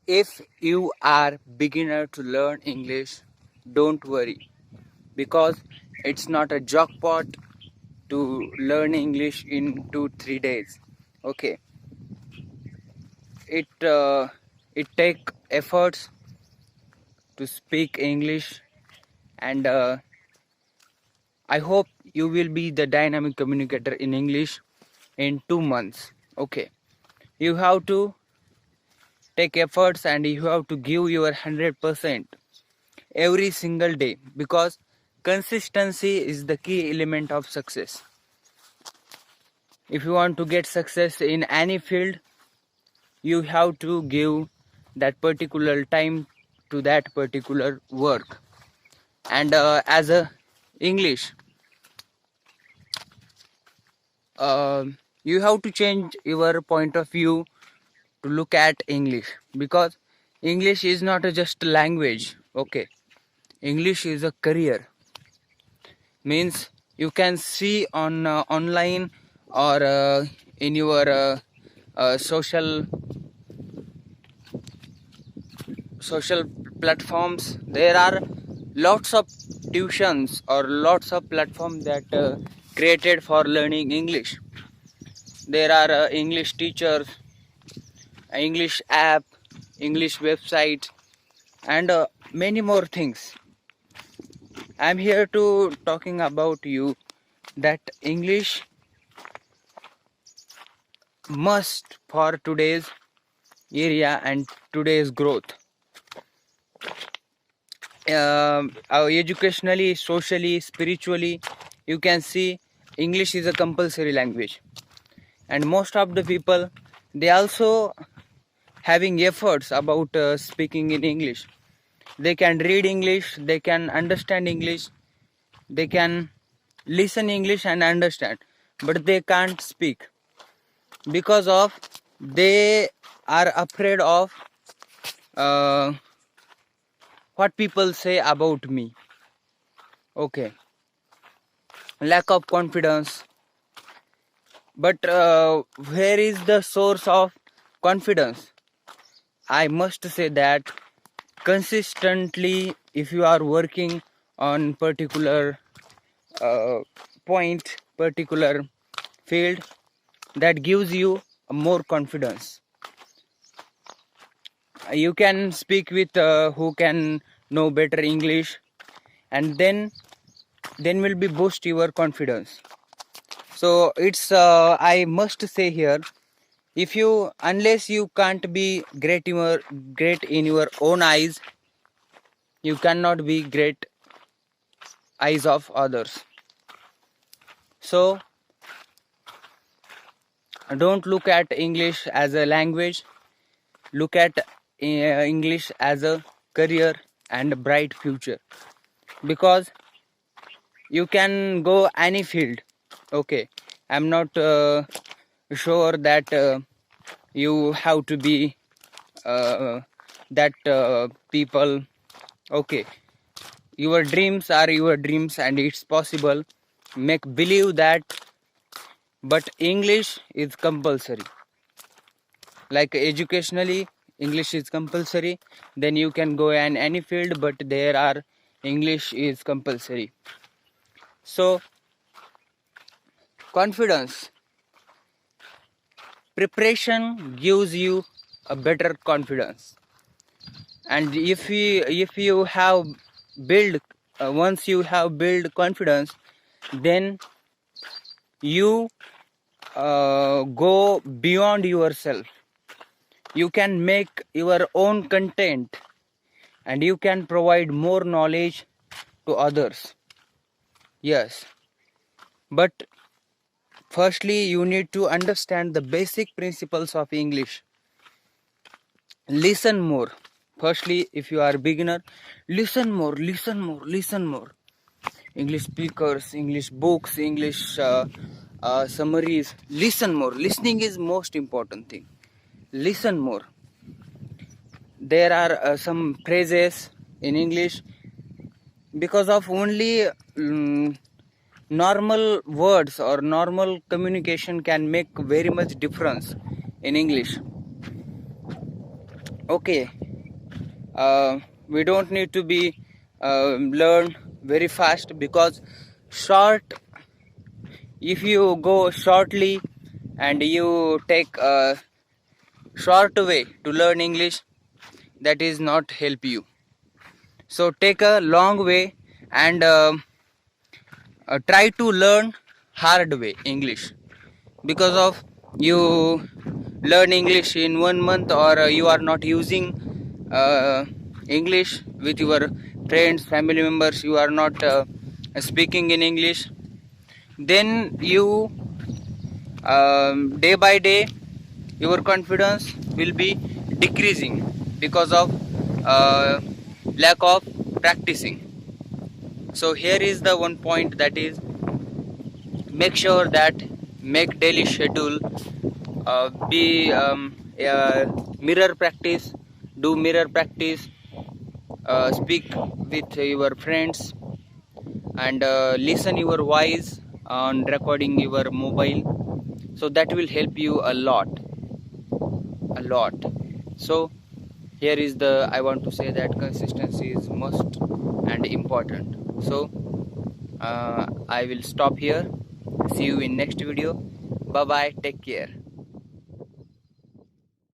If you are beginner to learn English, don't worry, because it's not a jackpot to learn English in 2-3 days. Okay, it take efforts to speak English, and I hope you will be the dynamic communicator in English in 2 months. Okay, you have to take efforts and you have to give your 100% every single day, because consistency is the key element of success. If you want to get success in any field, you have to give that particular time to that particular work. And as a English, uh, you have to change your point of view to look at English, because English is not just a language. Okay, English is a career. Means you can see on online or in your social platforms. There are lots of tuitions or lots of platforms that created for learning English. There are English teachers, English app, English website, and many more things. I'm here to talking about you that English must for today's area and today's growth. Educationally, socially, spiritually, you can see English is a compulsory language, and most of the people, they also having efforts about speaking in English. They can read English, they can understand English, they can listen English and understand, but they can't speak because of they are afraid of uh, what people say about me. Okay, lack of confidence. But where is the source of confidence? I must say that consistently, if you are working on particular uh, point, particular field, that gives you more confidence. You can speak with who can know better English, and then will be boost your confidence. So it's I must say here, if you unless you can't be great in your own eyes, you cannot be great eyes of others. So don't look at English as a language, look at English as a career and a bright future, because you can go any field. Okay, I'm not sure that you have to be that people. Okay, your dreams are your dreams and it's possible, make believe that, but English is compulsory. Like educationally, English is compulsory, then you can go in any field, but there are English is compulsory. So confidence, preparation gives you a better confidence. And if you have build once you have build confidence, then you go beyond yourself. You can make your own content and you can provide more knowledge to others. Yes, but firstly you need to understand the basic principles of English. Listen more. Firstly, if you are a beginner, listen more. English speakers, English books, English summaries. Listen more. Listening is most important thing. Listen more. There are some phrases in English, because of only normal words or normal communication can make very much difference in English. Okay, we don't need to be learn very fast, because short, if you go shortly and you take a short way to learn English, that is not help you. So take a long way and try to learn hard way English, because of you learn English in 1 month, or you are not using English with your friends, family members, you are not speaking in English, then you day by day your confidence will be decreasing because of lack of practicing. So here is the one point, that is, make sure that make daily schedule, be mirror practice, do mirror practice, speak with your friends, and listen your voice on recording your mobile. So that will help you a lot. So here is the, I want to say that consistency is must and important. So I will stop here. See you in next video. Bye bye, take care.